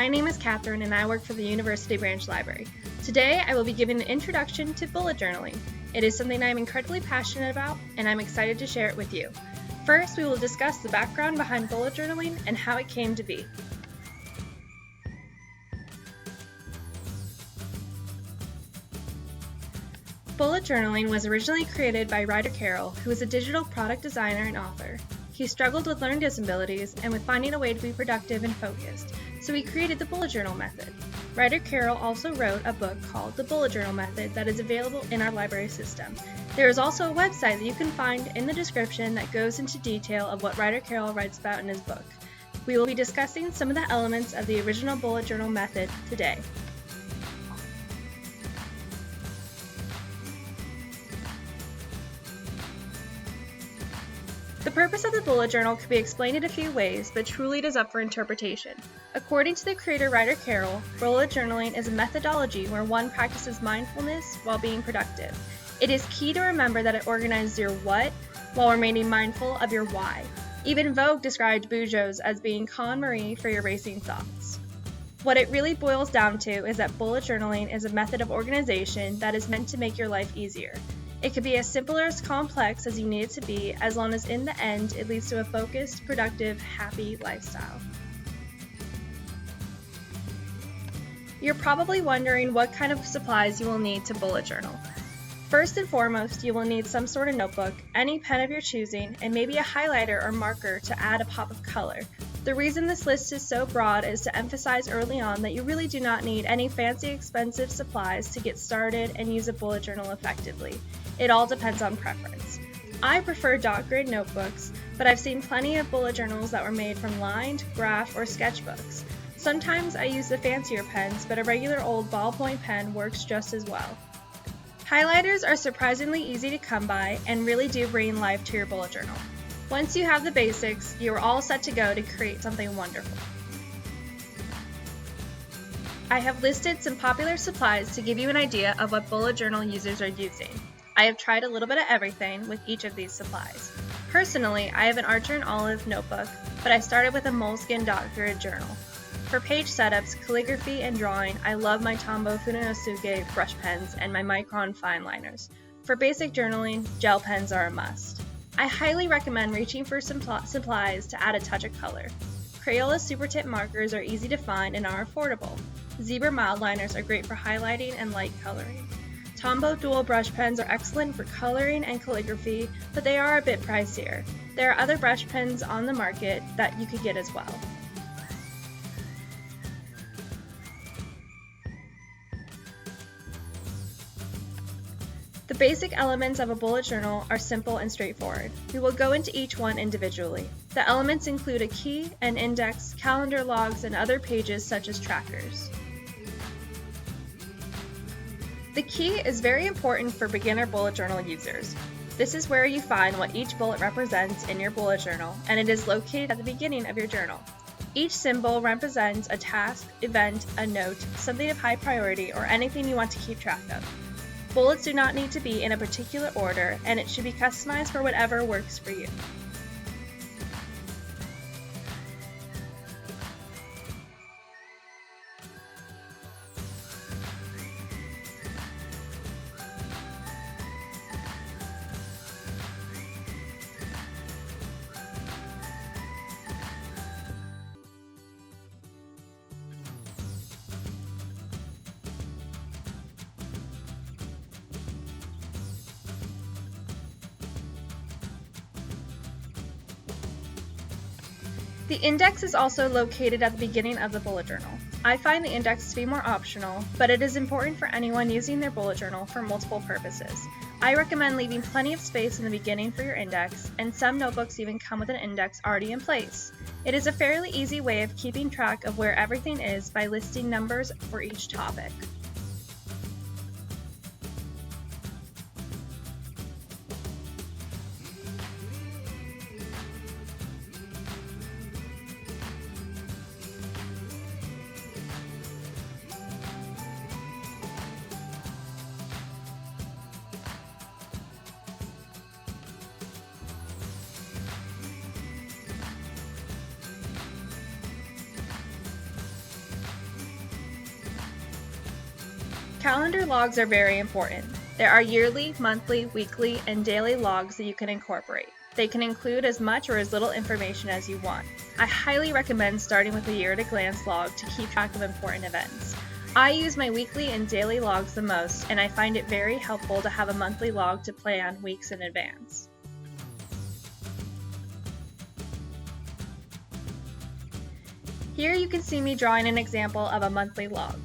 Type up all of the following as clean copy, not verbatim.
My name is Catherine and I work for the University Branch Library. Today I will be giving an introduction to bullet journaling. It is something I am incredibly passionate about and I'm excited to share it with you. First, we will discuss the background behind bullet journaling and how it came to be. Bullet journaling was originally created by Ryder Carroll, who is a digital product designer and author. He struggled with learning disabilities and with finding a way to be productive and focused, so he created the bullet journal method. Ryder Carroll also wrote a book called The Bullet Journal Method that is available in our library system. There is also a website that you can find in the description that goes into detail of what Ryder Carroll writes about in his book. We will be discussing some of the elements of the original bullet journal method today. The purpose of the bullet journal could be explained in a few ways, but truly it is up for interpretation. According to the creator Ryder Carroll, bullet journaling is a methodology where one practices mindfulness while being productive. It is key to remember that it organizes your what while remaining mindful of your why. Even Vogue described Bujo's as being KonMari for your racing thoughts. What it really boils down to is that bullet journaling is a method of organization that is meant to make your life easier. It could be as simple or as complex as you need it to be, as long as in the end it leads to a focused, productive, happy lifestyle. You're probably wondering what kind of supplies you will need to bullet journal. First and foremost, you will need some sort of notebook, any pen of your choosing, and maybe a highlighter or marker to add a pop of color. The reason this list is so broad is to emphasize early on that you really do not need any fancy expensive supplies to get started and use a bullet journal effectively. It all depends on preference. I prefer dot grid notebooks, but I've seen plenty of bullet journals that were made from lined, graph, or sketchbooks. Sometimes I use the fancier pens, but a regular old ballpoint pen works just as well. Highlighters are surprisingly easy to come by and really do bring life to your bullet journal. Once you have the basics, you are all set to go to create something wonderful. I have listed some popular supplies to give you an idea of what bullet journal users are using. I have tried a little bit of everything with each of these supplies. Personally, I have an Archer & Olive notebook, but I started with a Moleskine dot grid journal. For page setups, calligraphy, and drawing, I love my Tombow Fudenosuke brush pens and my Micron fine liners. For basic journaling, gel pens are a must. I highly recommend reaching for some supplies to add a touch of color. Crayola Super Tip markers are easy to find and are affordable. Zebra mild liners are great for highlighting and light coloring. Tombow dual brush pens are excellent for coloring and calligraphy, but they are a bit pricier. There are other brush pens on the market that you could get as well. The basic elements of a bullet journal are simple and straightforward. We will go into each one individually. The elements include a key, an index, calendar logs, and other pages such as trackers. The key is very important for beginner bullet journal users. This is where you find what each bullet represents in your bullet journal, and it is located at the beginning of your journal. Each symbol represents a task, event, a note, something of high priority, or anything you want to keep track of. Bullets do not need to be in a particular order, and it should be customized for whatever works for you. The index is also located at the beginning of the bullet journal. I find the index to be more optional, but it is important for anyone using their bullet journal for multiple purposes. I recommend leaving plenty of space in the beginning for your index, and some notebooks even come with an index already in place. It is a fairly easy way of keeping track of where everything is by listing numbers for each topic. Calendar logs are very important. There are yearly, monthly, weekly, and daily logs that you can incorporate. They can include as much or as little information as you want. I highly recommend starting with a year-at-a-glance log to keep track of important events. I use my weekly and daily logs the most, and I find it very helpful to have a monthly log to plan weeks in advance. Here you can see me drawing an example of a monthly log.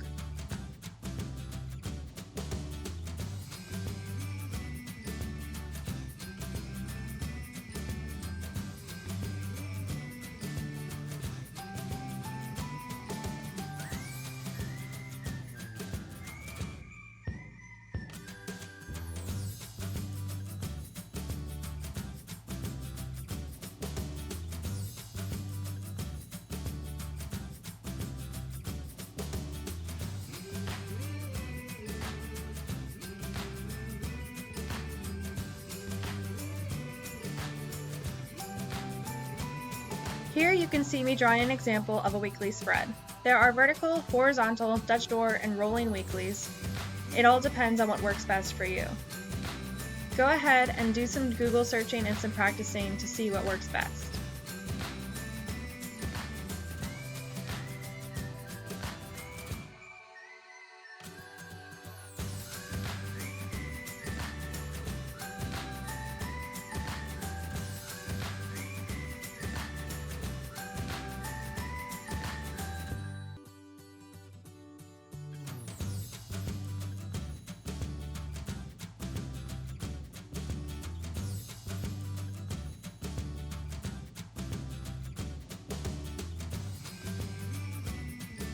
Here you can see me drawing an example of a weekly spread. There are vertical, horizontal, Dutch door, and rolling weeklies. It all depends on what works best for you. Go ahead and do some Google searching and some practicing to see what works best.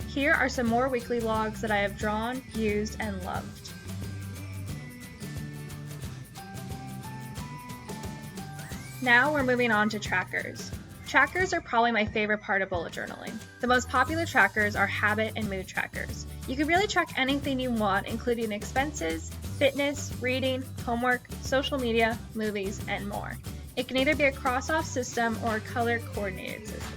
Here are some more weekly logs that I have drawn, used, and loved. Now we're moving on to trackers. Trackers are probably my favorite part of bullet journaling. The most popular trackers are habit and mood trackers. You can really track anything you want, including expenses, fitness, reading, homework, social media, movies, and more. It can either be a cross-off system or a color-coordinated system.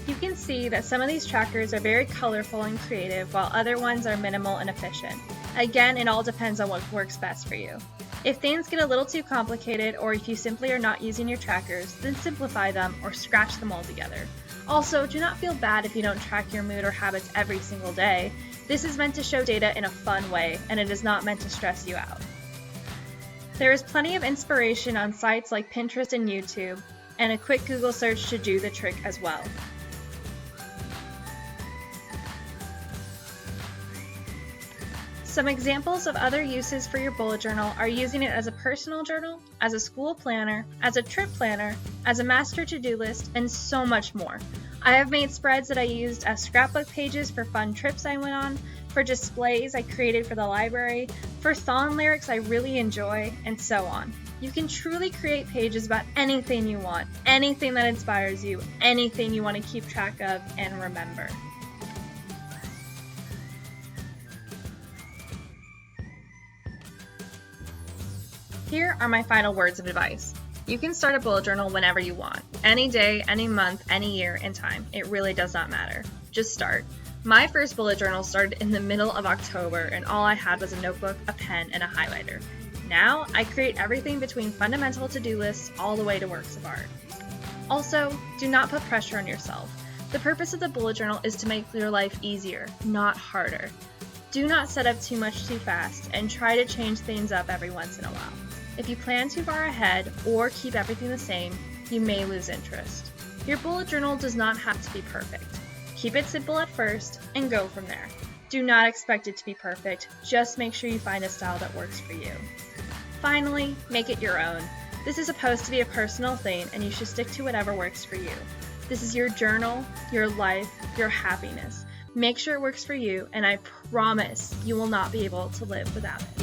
You can see that some of these trackers are very colorful and creative, while other ones are minimal and efficient. Again, it all depends on what works best for you. If things get a little too complicated, or if you simply are not using your trackers, then simplify them or scratch them altogether. Also, do not feel bad if you don't track your mood or habits every single day. This is meant to show data in a fun way, and it is not meant to stress you out. There is plenty of inspiration on sites like Pinterest and YouTube, and a quick Google search should do the trick as well. Some examples of other uses for your bullet journal are using it as a personal journal, as a school planner, as a trip planner, as a master to-do list, and so much more. I have made spreads that I used as scrapbook pages for fun trips I went on, for displays I created for the library, for song lyrics I really enjoy, and so on. You can truly create pages about anything you want, anything that inspires you, anything you want to keep track of and remember. Here are my final words of advice. You can start a bullet journal whenever you want. Any day, any month, any year, and time. It really does not matter. Just start. My first bullet journal started in the middle of October, and all I had was a notebook, a pen, and a highlighter. Now, I create everything between fundamental to-do lists all the way to works of art. Also, do not put pressure on yourself. The purpose of the bullet journal is to make your life easier, not harder. Do not set up too much too fast, and try to change things up every once in a while. If you plan too far ahead or keep everything the same, you may lose interest. Your bullet journal does not have to be perfect. Keep it simple at first and go from there. Do not expect it to be perfect, just make sure you find a style that works for you. Finally, make it your own. This is supposed to be a personal thing, and you should stick to whatever works for you. This is your journal, your life, your happiness. Make sure it works for you, and I promise you will not be able to live without it.